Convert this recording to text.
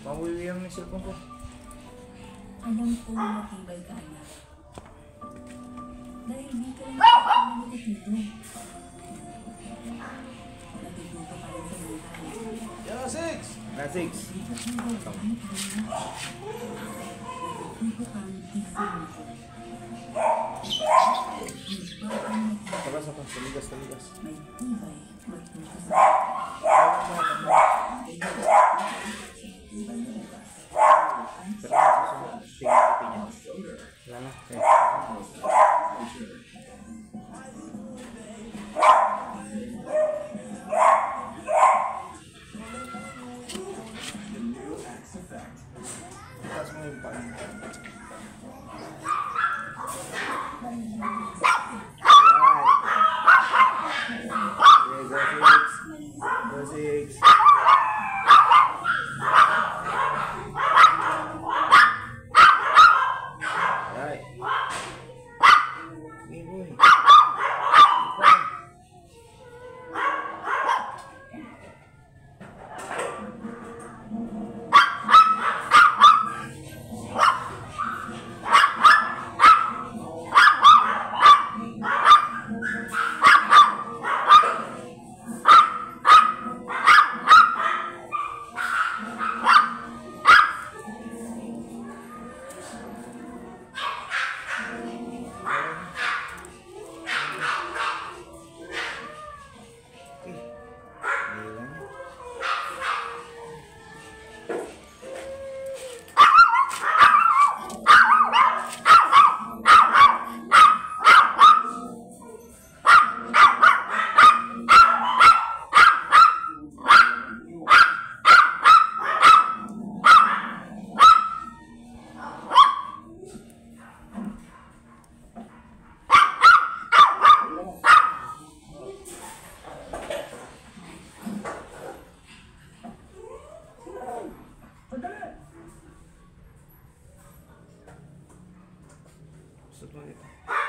Mawiwi ang cellphone ko. Alam ko matibay ka, anak. Dahil di ka lang nakakalaman dito. Natututo ka rin sa buhay. Yeah, 6! Na 6. Natututo kang isip. Saka. Taligas. May tibay magtuto sa Gusto mo dito.